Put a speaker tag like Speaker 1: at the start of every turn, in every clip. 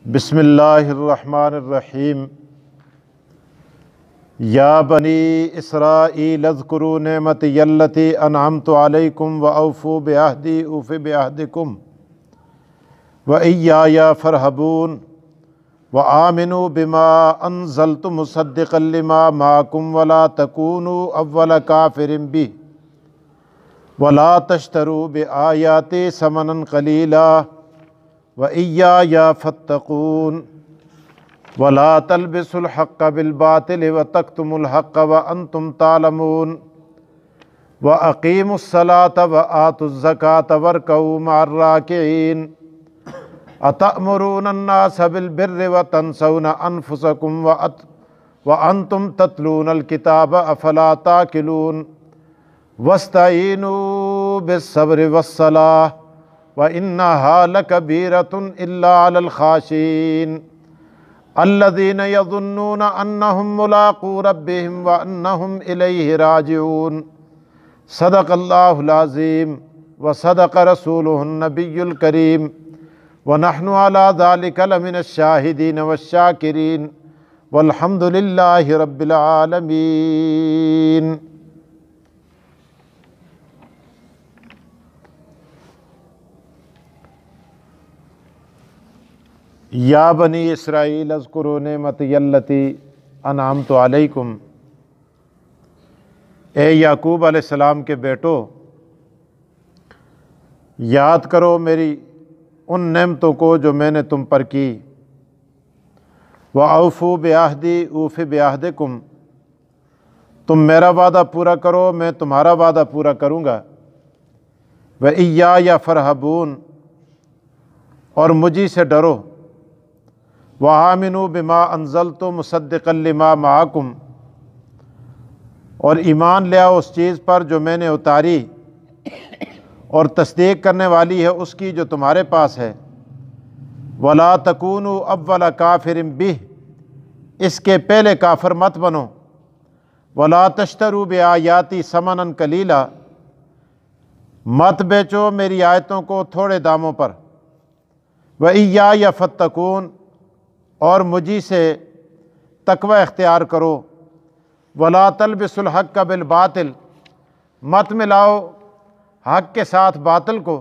Speaker 1: بسم اللہ الرحمن الرحیم۔ یا بنی اسرائیل اذکروا نعمتی التی انعمت علیکم واوفوا بعہدی اوف بعہدکم وایای فارہبون وآمنوا بما انزلت مصدقا لما معکم ولا تکونوا اول کافر بہ ولا تشتروا بآیاتی ثمنا قلیلا وَإِيَّايَ فَاتَّقُونِ وَلَا تَلْبِسُوا الْحَقَّ بِالْبَاطِلِ وَتَكْتُمُوا الْحَقَّ وَأَنْتُمْ تَعْلَمُونَ وَأَقِيمُوا الصَّلَاةَ وَآتُوا الزَّكَاةَ وَارْكَعُوا مَعَ الرَّاكِعِينَ أَتَأْمُرُونَ النَّاسَ بِالْبِرِّ وَتَنْسَوْنَ أَنفُسَكُمْ وَأَنْتُمْ تَتْلُونَ الْكِتَابَ أَفَلَا تَعْقِلُونَ وَاسْتَعِينُوا بِالصَّبْرِ وَالصَّلَاةِ وَإِنَّهَا لَكَبِيرَةٌ إِلَّا عَلَى الْخَاشِعِينَ الَّذِينَ يَظُنُّونَ أَنَّهُمْ مُلَاقُو رَبِّهِمْ وَأَنَّهُمْ إِلَيْهِ رَاجِعُونَ صدق اللہ العظیم وصدق رسولہ النبی الکریم ونحن علی ذلک لمن الشاہدین والشاکرین والحمد للہ رب العالمین۔ یا بنی اسرائیل اذکروا نعمتی التی انعمت علیکم، اے یعقوب علیہ السلام کے بیٹو، یاد کرو میری ان نعمتوں کو جو میں نے تم پر کی۔ وَأَوْفُوا بِعَہْدِی أُوفِ بِعَہْدِکُم، تم میرا وعدہ پورا کرو میں تمہارا وعدہ پورا کروں گا۔ وَإِيَّايَ فَارْہَبُونَ، اور مجھی سے ڈرو۔ وَآمِنُوا بِمَا أَنزَلْتُ مُصَدِّقًا لِمَا مَعَكُمْ، اور ایمان لے آؤ اس چیز پر جو میں نے اتاری اور تصدیق کرنے والی ہے اس کی جو تمہارے پاس ہے۔ وَلَا تَكُونُوا أَوَّلَ كَافِرٍ بِهِ، اس کے پہلے کافر مت بنو۔ وَلَا تَشْتَرُوا بِآیَاتِی ثَمَنًا قَلِیلًا، مت بیچو میری آیتوں کو تھوڑے داموں پر۔ وَإِيَّايَ فَاتَّقُونَ، اور مجھی سے تقوی اختیار کرو۔ وَلَا تَلْبِسُوا الْحَقَّ بِالْبَاطِلِ، مت ملاؤ حق کے ساتھ باطل کو۔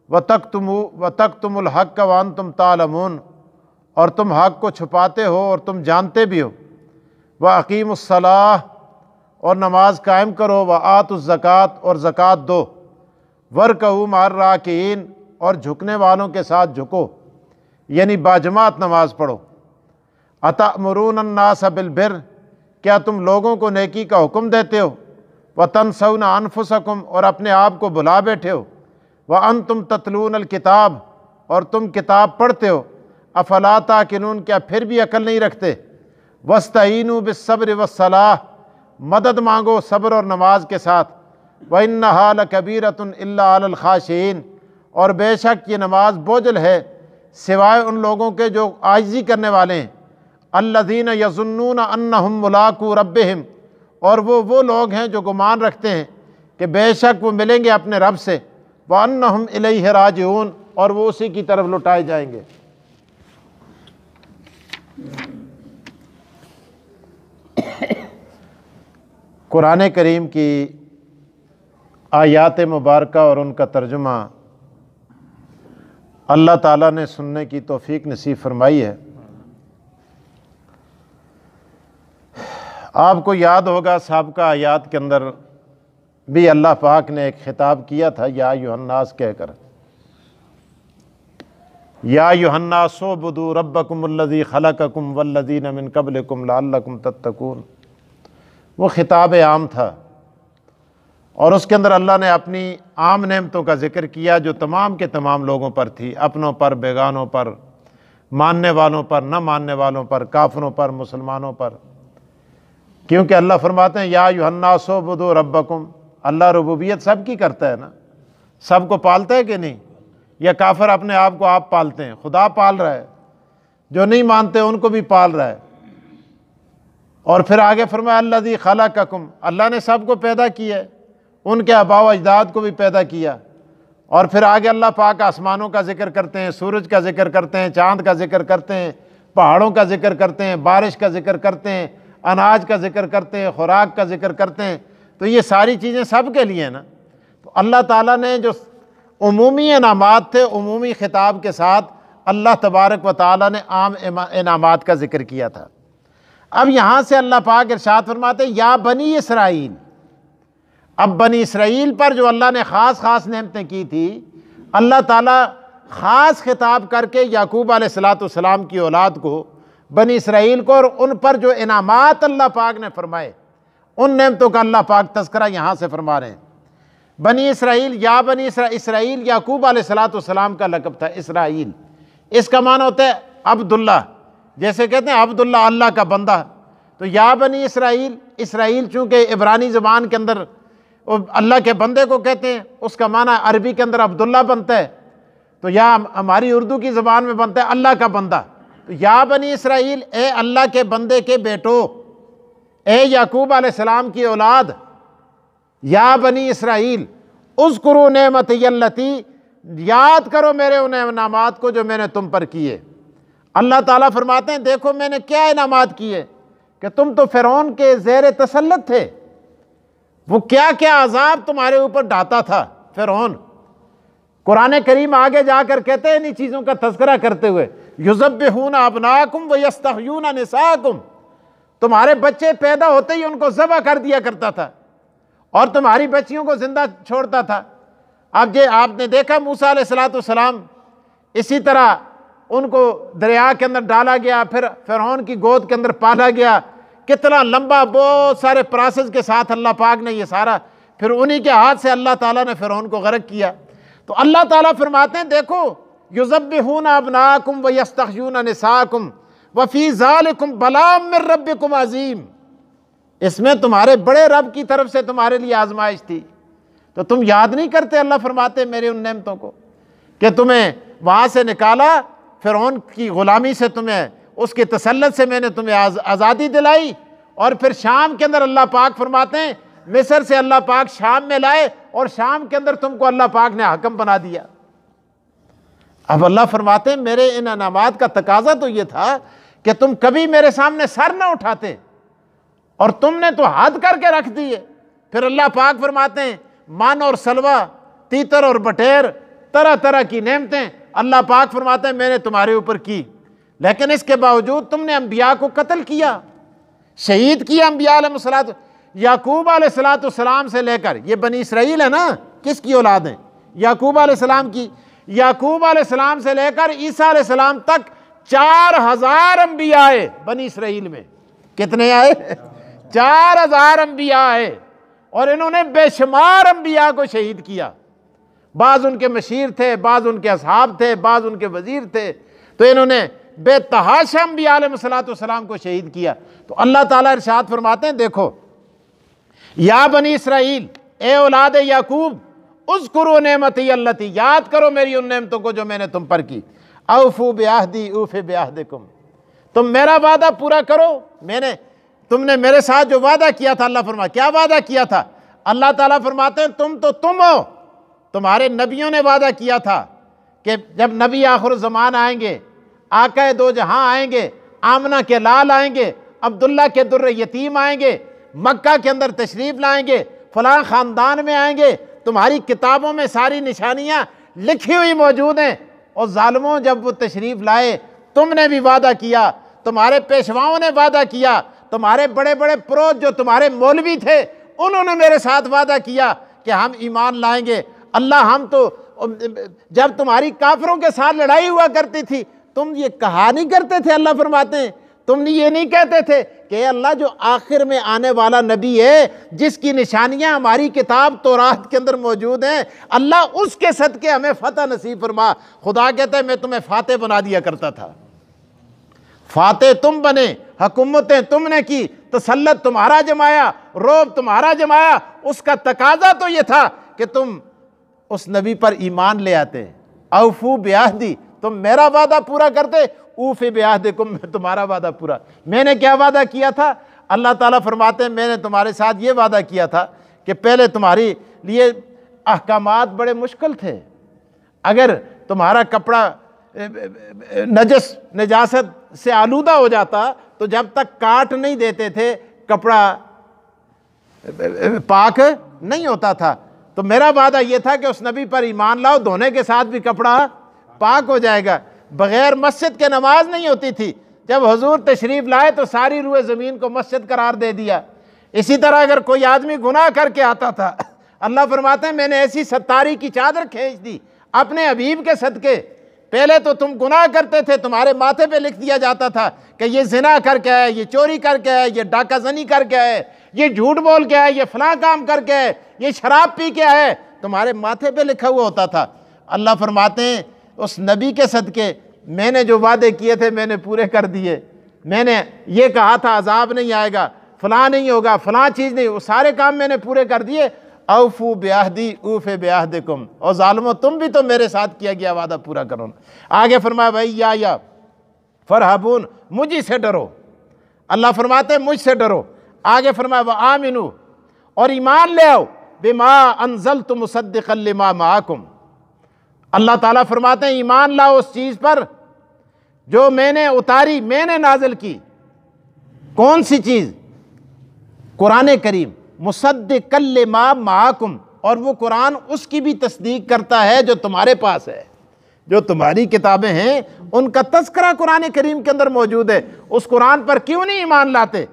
Speaker 1: وَتَكْتُمُوا الْحَقَّ وَأَنْتُمْ تَعْلَمُونَ، اور تم حق کو چھپاتے ہو اور تم جانتے بھی ہو۔ وَأَقِیمُوا الصَّلَاةَ، اور نماز قائم کرو۔ وَآتُوا الزَّکَاةَ، اور زکوٰۃ دو۔ وَارْکَعُوا مَعَ الرَّاکِعِینَ، اور جھکنے والوں کے ساتھ جھکو، یعنی باجماعت نماز پڑھو۔ أَتَأْمُرُونَ النَّاسَ بِالْبِرِّ، کیا تم لوگوں کو نیکی کا حکم دیتے ہو؟ وَتَنْسَوْنَ أَنفُسَکُمْ، اور اپنے آپ کو بھلا بیٹھے ہو۔ وَأَنْتُمْ تَتْلُونَ الْکِتَابَ، اور تم کتاب پڑھتے ہو۔ أَفَلَا تَعْقِلُونَ، کیا پھر بھی عقل نہیں رکھتے؟ وَاسْتَعِینُوا بِالصَّبْرِ وَالصَّلَاةِ، مدد مانگو صبر اور نماز کے ساتھ۔ وَإِنَّهَا لَكَبِیرَةٌ إِلَّا عَلَى الْخَاشِعِینَ، اور بے شک یہ نماز بوجھل ہے سوائے ان لوگوں کے جو عاجزی کرنے والے ہیں۔ الذین یظنون انہم ملاقو ربہم، اور وہ لوگ ہیں جو گمان رکھتے ہیں کہ بے شک وہ ملیں گے اپنے رب سے۔ وانہم الیہ راجعون، اور وہ اسی کی طرف لوٹائے جائیں گے۔ قرآن کریم کی آیات مبارکہ اور ان کا ترجمہ اللہ تعالیٰ نے سننے کی توفیق نصیب فرمائی ہے۔ آپ کو یاد ہوگا سابقہ آیات کے اندر بھی اللہ پاک نے ایک خطاب کیا تھا یا ایھا الناس کہہ کر۔ یا ایھا الناس اعبدوا ربکم الذی خلقکم والذین من قبلکم لعلکم تتقون، وہ خطاب عام تھا، اور اس کے اندر اللہ نے اپنی عام نعمتوں کا ذکر کیا جو تمام کے تمام لوگوں پر تھی، اپنوں پر، بیگانوں پر، ماننے والوں پر، نہ ماننے والوں پر، کافروں پر، مسلمانوں پر۔ کیونکہ اللہ فرماتے ہیں یا ایھا الناس اعبدوا ربکم، اللہ ربوبیت سب کی کرتا ہے نا، سب کو پالتا ہے کہ نہیں؟ یا کافر اپنے آپ کو آپ پالتے ہیں؟ خدا پال رہا ہے، جو نہیں مانتے ان کو بھی پال رہا ہے۔ اور پھر آگے فرمایا الذی خلقکم، اللہ نے سب کو پیدا کیا ہے، ان کے آباء و اجداد کو بھی پیدا کیا، اور پھر آگے اللہ پاک آسمانوں کا ذکر کرتے ہیں، سورج کا ذکر کرتے ہیں، چاند کا ذکر کرتے ہیں، پہاڑوں کا ذکر کرتے ہیں، بارش کا ذکر کرتے ہیں، اناج کا ذکر کرتے ہیں، خوراک کا ذکر کرتے ہیں۔ تو یہ ساری چیزیں سب کے لیے ہیں نا۔ تو اللہ تعالیٰ نے جو عمومی انعامات تھے، عمومی خطاب کے ساتھ اللہ تبارک و تعالیٰ نے عام انعامات کا ذکر کیا تھا۔ اب یہاں سے اللہ پاک ارشاد فرماتے ہیں یا بنی اسرائیل، اب بنی اسرائیل پر جو اللہ نے خاص نعمتیں کی تھی، اللہ تعالیٰ خاص خطاب کر کے یعقوب علیہ السلام کی اولاد کو، بنی اسرائیل کو، اور ان پر جو انعامات اللہ پاک نے فرمائے، ان نعمتوں کا اللہ پاک تذکرہ یہاں سے فرما رہے ہیں۔ بنی اسرائیل، یا بنی اسرائیل یعقوب علیہ السلام کا لقب تھا، اسرائیل، اس کا معنی ہوتا ہے عبداللہ، جیسے کہتے ہیں عبداللہ اللہ کا بندہ۔ تو یا بنی اسرائیل، اسرائیل چونکہ عبرانی زبان کے اندر اللہ کے بندے کو کہتے ہیں، اس کا معنی عربی کے اندر عبداللہ بنتا ہے، تو یا ہماری اردو کی زبان میں بنتا ہے اللہ کا بندہ۔ تو یا بنی اسرائیل، اے اللہ کے بندے کے بیٹو، اے یعقوب علیہ السلام کی اولاد، یا بنی اسرائیل اذکروا نعمتی اللتی، یاد کرو میرے ان انعامات کو جو میں نے تم پر کیے۔ اللہ تعالیٰ فرماتے ہیں دیکھو میں نے کیا انعامات کیے، کہ تم تو فرعون کے زیر تسلط تھے، وہ کیا کیا عذاب تمہارے اوپر ڈھاتا تھا فرعون۔ قرآن کریم آگے جا کر کہتے ہیں انہی چیزوں کا تذکرہ کرتے ہوئے، یذبحون ابناءکم ویستحیون نساءکم، تمہارے بچے پیدا ہوتے ہی ان کو ذبح کر دیا کرتا تھا اور تمہاری بچیوں کو زندہ چھوڑتا تھا۔ اب آپ نے دیکھا موسیٰ علیہ السلام، اسی طرح ان کو دریا کے اندر ڈالا گیا، پھر فرعون کی گود کے اندر پالا گیا، کتنا لمبا بہت سارے پروسیس کے ساتھ اللہ پاک نے یہ سارا، پھر انہی کے ہاتھ سے اللہ تعالیٰ نے فرعون کو غرق کیا۔ تو اللہ تعالیٰ فرماتے ہیں دیکھو یذبحون ابناءکم ویستحیون نساءکم وفی ذالکم بلاء من ربکم عظیم، اس میں تمہارے بڑے رب کی طرف سے تمہارے لیے آزمائش تھی، تو تم یاد نہیں کرتے؟ اللہ فرماتے میرے ان نعمتوں کو، کہ تمہیں وہاں سے نکالا، فرعون کی غلامی سے، تمہیں اس کے تسلط سے میں نے تمہیں آزادی دلائی، اور پھر شام کے اندر اللہ پاک فرماتے ہیں مصر سے اللہ پاک شام میں لائے، اور شام کے اندر تم کو اللہ پاک نے حکم بنا دیا۔ اب اللہ فرماتے ہیں میرے ان انعامات کا تقاضا تو یہ تھا کہ تم کبھی میرے سامنے سر نہ اٹھاتے، اور تم نے تو حد کر کے رکھ دیے۔ پھر اللہ پاک فرماتے ہیں من اور سلوہ، تیتر اور بٹیر، طرح طرح کی نعمتیں اللہ پاک فرماتے ہیں میں نے تمہارے اوپر کی، لیکن اس کے باوجود تم نے انبیاء کو قتل کیا، شہید کیا انبیاء علیہ الصلوۃ۔ یعقوب علیہ السلام سے لے کر، یہ بنی اسرائیل ہے نا، کس کی اولاد ہیں؟ یعقوب علیہ السلام کی۔ یعقوب علیہ السلام سے لے کر عیسیٰ علیہ السلام تک 4000 انبیاء آئے بنی اسرائیل میں۔ کتنے آئے؟ 4000 انبیاء آئے، اور انہوں نے بے شمار انبیاء کو شہید کیا۔ بعض ان کے مشیر تھے، بعض ان کے اصحاب تھے، بعض ان کے وزیر تھے، تو انہوں نے بے تحاشا انبیاء علیہ السلام کو شہید کیا۔ تو اللہ تعالیٰ ارشاد فرماتے ہیں دیکھو یا بنی اسرائیل، اے اولاد یعقوب، اذکروا نعمتی اللتی، یاد کرو میری ان نعمتوں کو جو میں نے تم پر کی۔ اوفوا بعہدی اوف بعہدکم، تم میرا وعدہ پورا کرو، تم نے میرے ساتھ جو وعدہ کیا تھا، اللہ فرماتا کیا وعدہ کیا تھا؟ اللہ تعالیٰ فرماتے ہیں تم ہو، تمہارے نبیوں نے وعدہ کیا تھا کہ جب نبی آخر الزمان آئیں گے، آقا دو جہاں آئیں گے، آمنہ کے لال آئیں گے، عبداللہ کے در یتیم آئیں گے، مکہ کے اندر تشریف لائیں گے، فلاں خاندان میں آئیں گے، تمہاری کتابوں میں ساری نشانیاں لکھی ہوئی موجود ہیں۔ اور ظالموں جب وہ تشریف لائے، تم نے بھی وعدہ کیا، تمہارے پیشواؤں نے وعدہ کیا، تمہارے بڑے بڑے پروت جو تمہارے مولوی تھے انہوں نے میرے ساتھ وعدہ کیا کہ ہم ایمان لائیں گے۔ اللہ ہم تو جب تمہاری کافروں کے ساتھ لڑائی ہوا کرتی تھی تم یہ کہا نہیں کرتے تھے، اللہ فرماتے ہیں تم یہ نہیں کہتے تھے کہ اے اللہ جو آخر میں آنے والا نبی ہے، جس کی نشانیاں ہماری کتاب تورات کے اندر موجود ہیں، اللہ اس کے صدقے ہمیں فتح نصیب فرما۔ خدا کہتا ہے میں تمہیں فاتح بنا دیا کرتا تھا، فاتح تم بنے، حکومتیں تم نے کی، تسلط تمہارا جمایا، روب تمہارا جمایا۔ اس کا تقاضا تو یہ تھا کہ تم اس نبی پر ایمان لے آتے۔ اوفو بعہدی، تم میرا وعدہ پورا کرتے، اوفی بعہدکم، میں تمہارا وعدہ پورا۔ میں نے کیا وعدہ کیا تھا؟ اللہ تعالیٰ فرماتے ہیں میں نے تمہارے ساتھ یہ وعدہ کیا تھا کہ پہلے تمہارے لیے احکامات بڑے مشکل تھے، اگر تمہارا کپڑا نجاست سے آلودہ ہو جاتا تو جب تک کاٹ نہیں دیتے تھے کپڑا پاک نہیں ہوتا تھا۔ تو میرا وعدہ یہ تھا کہ اس نبی پر ایمان لاؤ، دھونے کے ساتھ بھی کپڑا پاک ہو جائے گا۔ بغیر مسجد کے نماز نہیں ہوتی تھی، جب حضور تشریف لائے تو ساری روئے زمین کو مسجد قرار دے دیا۔ اسی طرح اگر کوئی آدمی گناہ کر کے آتا تھا، اللہ فرماتے ہیں میں نے ایسی ستاری کی چادر کھینچ دی اپنے حبیب کے صدقے۔ پہلے تو تم گناہ کرتے تھے، تمہارے ماتھے پہ لکھ دیا جاتا تھا کہ یہ زنا کر کے آئے، یہ چوری کر کے آئے، یہ ڈاکہ زنی کر کے آئے، یہ جھوٹ بول کے آئے، یہ فلاں کام کر کے آئے، یہ شراب پی کے آئے، تمہارے ماتھے پہ لکھا ہوا ہوتا تھا۔ اللہ فرماتے ہیں اس نبی کے صدقے میں نے جو وعدے کیے تھے میں نے پورے کر دیے۔ میں نے یہ کہا تھا عذاب نہیں آئے گا، فلاں نہیں ہوگا، فلاں چیز نہیں، وہ سارے کام میں نے پورے کر دیے۔ اوفو بعہدی اوف بعہدکم، اور ظالموں تم بھی تو میرے ساتھ کیا گیا وعدہ پورا کرو۔ آگے فرمایا بھائی یا فرحبون، مجھ سے ڈرو۔ اللہ فرماتے ہیں مجھ سے ڈرو۔ آگے فرمایا وآمنو، اور ایمان لے آؤ، بما انزلت مصدقا لما معکم۔ اللہ تعالیٰ فرماتے ہیں ایمان لاؤ اس چیز پر جو میں نے اتاری، میں نے نازل کی۔ کون سی چیز؟ قرآن کریم، مصدقا لما معکم، اور وہ قرآن اس کی بھی تصدیق کرتا ہے جو تمہارے پاس ہے۔ جو تمہاری کتابیں ہیں ان کا تذکرہ قرآن کریم کے اندر موجود ہے، اس قرآن پر کیوں نہیں ایمان لاتے؟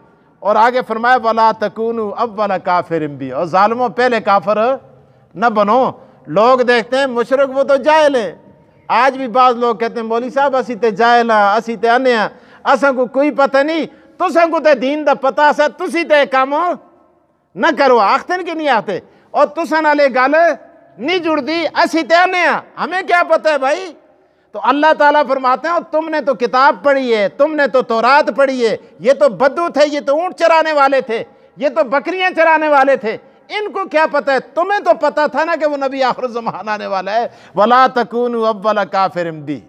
Speaker 1: اور آگے فرمایا وَلَا تَكُونُوا أَوَّلَ كَافِرٍ بِهِ، اور ظالموں پہلے کافر نہ بنو۔ لوگ دیکھتے ہیں مشرک وہ تو جاہل ہے۔ آج بھی بعض لوگ کہتے ہیں مولوی صاحب اسی تے جاہل ہاں، اسی تے انے ہاں، اساں کو کوئی پتہ نہیں، تساں کو تے دین دا پتہ سا، تسی تے کام نہ کرو، آختن کے نہیں آتے، اور تساں نالے گل نہیں جڑ دی، اسی تے انے ہاں، ہمیں کیا پتہ ہے بھائی؟ تو اللہ تعالیٰ فرماتے ہیں تم نے تو کتاب پڑھی ہے، تم نے تو تورات پڑھی ہے، یہ تو بدو تھے، یہ تو اونٹ چرانے والے تھے، یہ تو بکریاں چرانے والے تھے، ان کو کیا پتہ ہے؟ تمہیں تو پتہ تھا نا کہ وہ نبی آخر الزمان آنے والا ہے۔ وَلَا تَكُونُوا أَوَّلَ كَافِرٍ بِهِ،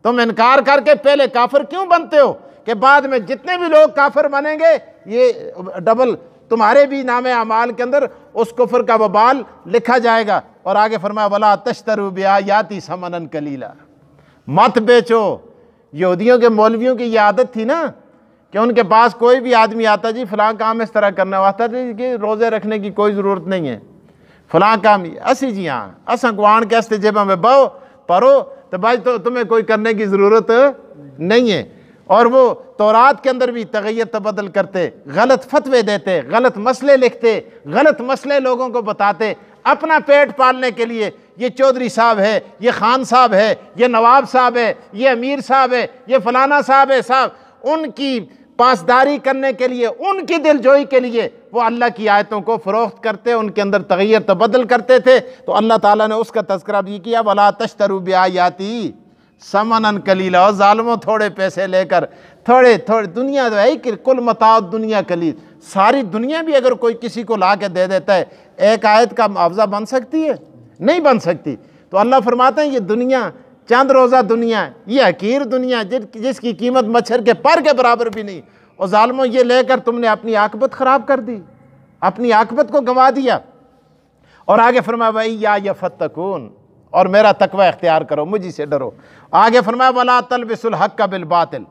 Speaker 1: تم انکار کر کے پہلے کافر کیوں بنتے ہو کہ بعد میں جتنے بھی لوگ کافر بنیں گے یہ ڈبل تمہارے بھی نام اعمال کے اندر اس کفر کا وبال لکھا جائے گا۔ اور آگے فرمایا وَلَا تَشْتَرُوا بِآيَاتِي ثَمَنًا قَلِيلًا، مت بیچو۔ یہودیوں کے مولویوں کی یہ عادت تھی نا کہ ان کے پاس کوئی بھی آدمی آتا جی فلاں کام اس طرح کرنا واسطہ جی کہ روزے رکھنے کی کوئی ضرورت نہیں ہے، فلاں کام اسی جی ہاں اساں کوان کے استے جیباں میں باؤ پڑھو تو بھائی تو تمہیں کوئی کرنے کی ضرورت نہیں ہے۔ اور وہ تورات کے اندر بھی تغیر تبدل کرتے، غلط فتوے دیتے، غلط مسئلے لکھتے، غلط مسئلے لوگوں کو بتاتے اپنا پیٹ پالنے کے لیے۔ یہ چودھری صاحب ہے، یہ خان صاحب ہے، یہ نواب صاحب ہے، یہ امیر صاحب ہے، یہ فلانا صاحب ہے صاحب، ان کی پاسداری کرنے کے لیے، ان کی دل جوئی کے لیے وہ اللہ کی آیتوں کو فروخت کرتے، ان کے اندر تغیر تبدل کرتے تھے۔ تو اللہ تعالیٰ نے اس کا تذکرہ بھی کیا وَلَا تَشْتَرُوا بِآيَاتِي ثَمَنًا قَلِيلًا، اور ظالموں تھوڑے پیسے لے کر تھوڑے دنیا تو ہے کہ کل متاع دنیا قلیل، ساری دنیا بھی اگر کوئی کسی کو لا کے دے دیتا ہے ایک آیت کا معاوضہ بن سکتی ہے؟ نہیں بن سکتی۔ تو اللہ فرماتے ہیں یہ دنیا چند روزہ دنیا، یہ حقیر دنیا جس کی قیمت مچھر کے پر کے برابر بھی نہیں، اور ظالموں یہ لے کر تم نے اپنی عاقبت خراب کر دی، اپنی عاقبت کو گنوا دیا۔ اور آگے فرمایا بھائی یا فتقون، اور میرا تقوی اختیار کرو، مجھے سے ڈرو۔ آگے فرمایا وَلَا تَلْبِسُوا الْحَقَّ بِالْبَاطِلِ،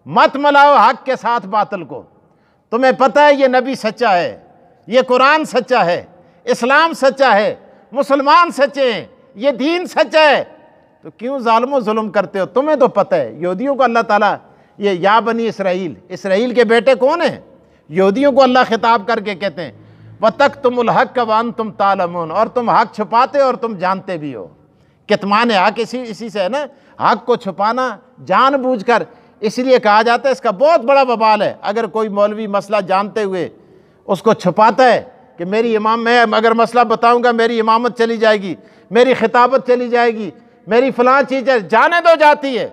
Speaker 1: مت ملاؤ حق کے ساتھ باطل کو۔ تمہیں پتہ ہے یہ نبی سچا ہے، یہ قرآن سچا ہے، اسلام سچا ہے، مسلمان سچے ہیں، یہ دین سچا ہے، تو کیوں ظالم و ظلم کرتے ہو؟ تمہیں تو پتہ ہے۔ یہودیوں کو اللہ تعالیٰ یہ یا بنی اسرائیل، اسرائیل کے بیٹے کون ہیں؟ یہودیوں کو اللہ خطاب کر کے کہتے ہیں وَتَكْتُمُ الْحَقَّ وَأَنْتُمْ تَعْلَمُونَ، اور تم حق چھپاتے اور تم جانتے بھی ہو۔ کتمان حق اسی سے ہے نا، حق کو چھپانا جان بوجھ کر، اس لیے کہا جاتا ہے اس کا بہت بڑا وبال ہے اگر کوئی مولوی مسئلہ جانتے ہوئے اس کو چھپاتا ہے کہ میں اگر مسئلہ بتاؤں گا میری امامت چلی جائے گی، میری خطابت چلی جائے گی، میری فلاں چیز جانے دو جاتی ہے۔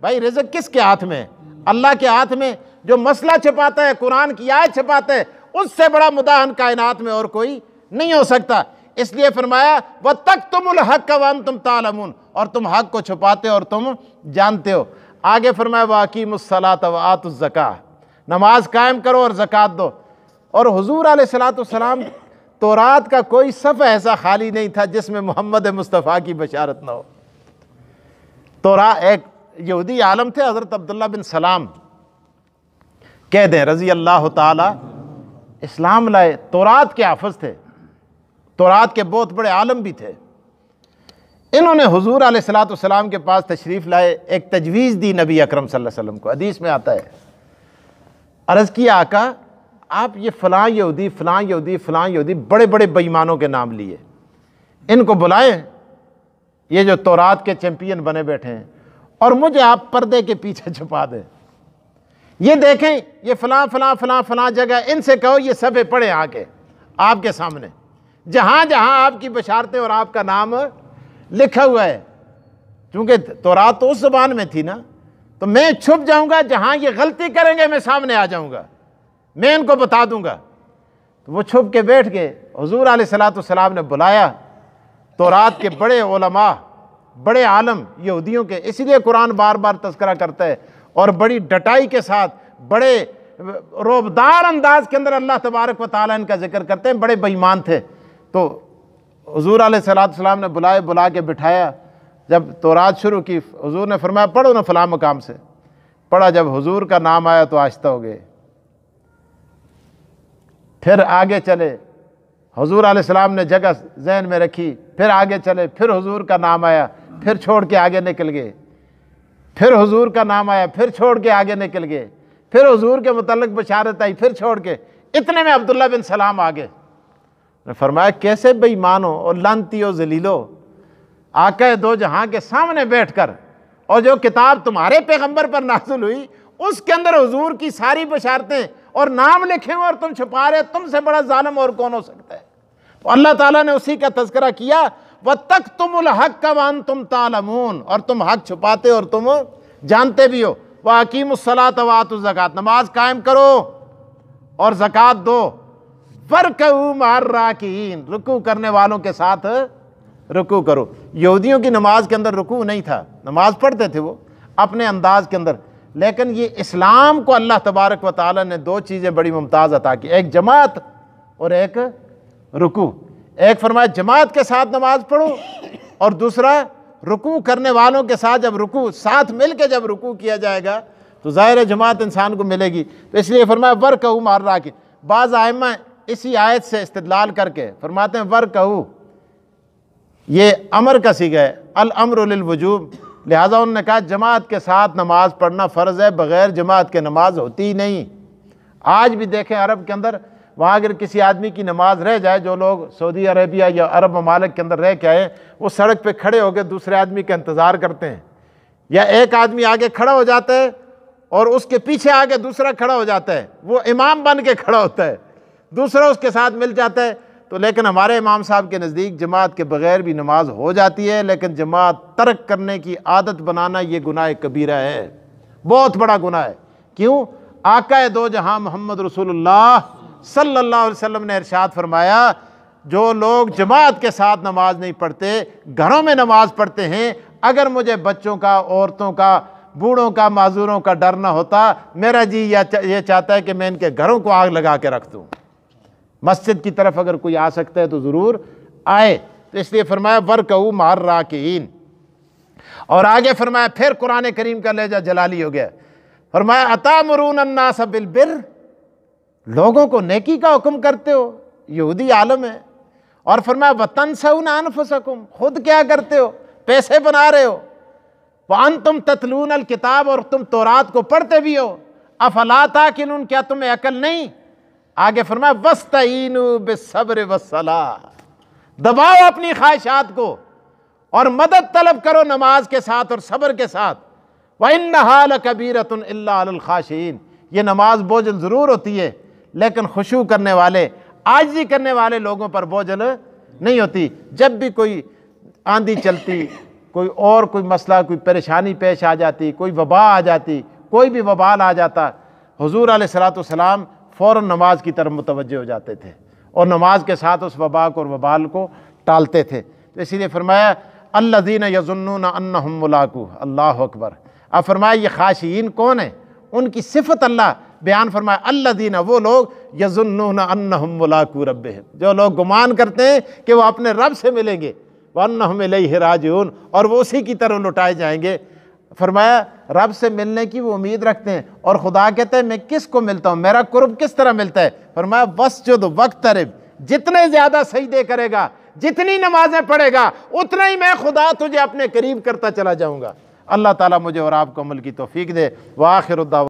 Speaker 1: بھائی رزق کس کے ہاتھ میں؟ اللہ کے ہاتھ میں۔ جو مسئلہ چھپاتا ہے، قرآن کی آیت چھپاتا ہے، اس سے بڑا مداحن کائنات میں اور کوئی نہیں ہو سکتا۔ اس لیے فرمایا وَتَكْتُمُ الْحَقَّ وَأَنْتُمْ تَعْلَمُونَ، اور تم حق کو چھپاتے اور تم جانتے ہو۔ آگے فرمایا وَأَقِيمُوا الصَّلَاةَ وَآتُوا الزَّكَاةَ، نماز قائم کرو اور زکوٰۃ دو۔ اور حضور علیہ السلام تورات کا کوئی صفحہ ایسا خالی نہیں تھا جس میں محمد مصطفیٰ کی بشارت نہ ہو۔ ایک یہودی عالم تھے حضرت عبداللہ بن سلام کہہ دیں رضی اللہ تعالی، اسلام لائے، تورات کے حافظ تھے، تورات کے بہت بڑے عالم بھی تھے۔ انہوں نے حضور علیہ الصلوۃ والسلام کے پاس تشریف لائے، ایک تجویز دی نبی اکرم صلی اللہ علیہ وسلم کو، حدیث میں آتا ہے، عرض کیا آقا آپ یہ فلاں یہودی فلاں یہودی فلاں یہودی بڑے بڑے بے ایمانوں کے نام لیے، ان کو بلائیں، یہ جو تورات کے چیمپئن بنے بیٹھے ہیں، اور مجھے آپ پردے کے پیچھے چھپا دیں، یہ دیکھیں یہ فلاں فلاں فلاں فلاں جگہ، ان سے کہو یہ صفحے پڑھیں آ کے آپ کے سامنے، جہاں جہاں آپ کی بشارتیں اور آپ کا نام لکھا ہوا ہے، چونکہ تورات تو اس زبان میں تھی نا، تو میں چھپ جاؤں گا، جہاں یہ غلطی کریں گے میں سامنے آ جاؤں گا، میں ان کو بتا دوں گا۔ تو وہ چھپ کے بیٹھ گئے، حضور علیہ الصلوۃ والسلام نے بلایا تورات کے بڑے علماء، بڑے عالم یہودیوں کے، اسی لیے قرآن بار بار تذکرہ کرتا ہے، اور بڑی ڈٹائی کے ساتھ بڑے روبدار انداز کے اندر اللہ تبارک و تعالیٰ ان کا ذکر کرتے ہیں، بڑے بے ایمان تھے۔ تو حضور علیہ الصلوۃ والسلام نے بلا کے بٹھایا، جب تورات شروع کی حضور نے فرمایا پڑھو نا فلاں مقام سے، پڑھا، جب حضور کا نام آیا تو آہستہ ہو گئے، پھر آگے چلے، حضور علیہ السلام نے جگہ ذہن میں رکھی، پھر آگے چلے، پھر حضور کا نام آیا، پھر چھوڑ کے آگے نکل گئے، پھر حضور کا نام آیا، پھر چھوڑ کے آگے نکل گئے، پھر حضور کے متعلق بشارت آئی، پھر چھوڑ کے، اتنے میں عبداللہ بن سلام آگے، نے فرمایا کیسے بے ایمانو اور لعنتیو ذلیلو، آقا دو جہاں کے سامنے بیٹھ کر، اور جو کتاب تمہارے پیغمبر پر نازل ہوئی اس کے اندر حضور کی ساری بشارتیں اور نام لکھے ہوئے، اور تم چھپا رہے، تم سے بڑا ظالم اور کون ہو سکتا ہے؟ تو اللہ تعالیٰ نے اسی کا تذکرہ کیا، وَتَكْتُمُ الْحَقَّ وَأَنْتُمْ تَعْلَمُونَ، اور تم حق چھپاتے اور تم جانتے بھی ہو، وَأَقِيمُوا الصَّلَاةَ وَآتُوا الزَّكَاةَ، نماز قائم کرو اور زکوٰۃ دو، وَارْكَعُوا مَعَ الرَّاكِعِينَ، رکوع کرنے والوں کے ساتھ رکوع کرو۔ یہودیوں کی نماز کے اندر رکوع نہیں تھا، نماز پڑھتے تھے وہ اپنے انداز کے اندر، لیکن یہ اسلام کو اللہ تبارک و تعالیٰ نے دو چیزیں بڑی ممتاز عطا کی، ایک جماعت اور ایک رکوع۔ ایک فرمایا جماعت کے ساتھ نماز پڑھو، اور دوسرا رکوع کرنے والوں کے ساتھ، جب رکوع ساتھ مل کے جب رکوع کیا جائے گا تو ظاہر جماعت انسان کو ملے گی، تو اس لیے فرمایا وَارْكَعُوا مَعَ الرَّاكِعِينَ۔ بعض ائمہ اسی آیت سے استدلال کر کے فرماتے ہیں وَارْكَعُوا یہ امر کا صیغہ ہے، الامر للوجوب، لہٰذا انہوں نے کہا جماعت کے ساتھ نماز پڑھنا فرض ہے، بغیر جماعت کے نماز ہوتی نہیں۔ آج بھی دیکھیں عرب کے اندر، وہاں اگر کسی آدمی کی نماز رہ جائے، جو لوگ سعودی عربیہ یا عرب ممالک کے اندر رہ کے آئے، وہ سڑک پہ کھڑے ہو کے دوسرے آدمی کا انتظار کرتے ہیں، یا ایک آدمی آگے کھڑا ہو جاتا ہے اور اس کے پیچھے آگے دوسرا کھڑا ہو جاتا ہے، وہ امام بن کے کھڑا ہوتا ہے، دوسرا اس کے ساتھ مل جاتا ہے۔ تو لیکن ہمارے امام صاحب کے نزدیک جماعت کے بغیر بھی نماز ہو جاتی ہے، لیکن جماعت ترک کرنے کی عادت بنانا یہ گناہ کبیرہ ہے، بہت بڑا گناہ ہے۔ کیوں؟ آقا دو جہاں محمد رسول اللہ صلی اللہ علیہ وسلم نے ارشاد فرمایا، جو لوگ جماعت کے ساتھ نماز نہیں پڑھتے، گھروں میں نماز پڑھتے ہیں، اگر مجھے بچوں کا، عورتوں کا، بوڑھوں کا، معذوروں کا ڈر نہ ہوتا، میرا جی یہ چاہتا ہے کہ میں ان کے گھروں کو آگ لگا کے رکھ دوں۔ مسجد کی طرف اگر کوئی آ سکتا ہے تو ضرور آئے، تو اس لیے فرمایا وَارْكَعُوا مَعَ الرَّاكِعِينَ۔ اور آگے فرمایا، پھر قرآن کریم کا لہجہ جلالی ہو گیا، فرمایا اَتَأْمُرُونَ النَّاسَ بِالْبِرِّ، لوگوں کو نیکی کا حکم کرتے ہو، یہودی عالم ہے، اور فرمایا وَتَنْسَوْنَ أَنفُسَكُمْ، خود کیا کرتے ہو؟ پیسے بنا رہے ہو، وَأَنْتُمْ تَتْلُونَ الْكِتَابَ، اور تم تورات کو پڑھتے بھی ہو، أَفَلَا تَعْقِلُونَ، کیا تمہیں عقل نہیں؟ آگے فرمایا وَاسْتَعِینُوا بِالصَّبْرِ وَالصَّلَاةِ، دباؤ اپنی خواہشات کو اور مدد طلب کرو نماز کے ساتھ اور صبر کے ساتھ، وَإِنَّهَا لَكَبِيرَةٌ إِلَّا عَلَى الْخَاشِعِينَ، یہ نماز بوجھل ضرور ہوتی ہے لیکن خشوع کرنے والے، عاجزی کرنے والے لوگوں پر بوجھل نہیں ہوتی۔ جب بھی کوئی آندھی چلتی، کوئی مسئلہ، کوئی پریشانی پیش آ جاتی، کوئی وبا آ جاتی، کوئی بھی وبال آ جاتا، حضور علیہ الصلوۃ والسلام فوراً نماز کی طرف متوجہ ہو جاتے تھے، اور نماز کے ساتھ اس وبا کو اور وبال کو ٹالتے تھے۔ تو اسی لیے فرمایا الذین یظنون انہم ملاقوہ، اللہ اکبر۔ اب فرمایا یہ خاشعین کون ہیں؟ ان کی صفت اللہ بیان فرمایا، الذین، وہ لوگ، یظنون انہم ملاقو ربہم، جو لوگ گمان کرتے ہیں کہ وہ اپنے رب سے ملیں گے، وانہم الیہ راجعون، اور وہ اسی کی طرف لوٹائے جائیں گے۔ فرمایا رب سے ملنے کی وہ امید رکھتے ہیں، اور خدا کہتے ہیں میں کس کو ملتا ہوں، میرا قرب کس طرح ملتا ہے؟ فرمایا وَاسْجُدْ وَاقْتَرِب، جتنے زیادہ سجدے کرے گا، جتنی نمازیں پڑھے گا، اتنا ہی میں خدا تجھے اپنے قریب کرتا چلا جاؤں گا۔ اللہ تعالیٰ مجھے اور آپ کو عمل کی توفیق دے۔ وآخر الدعوات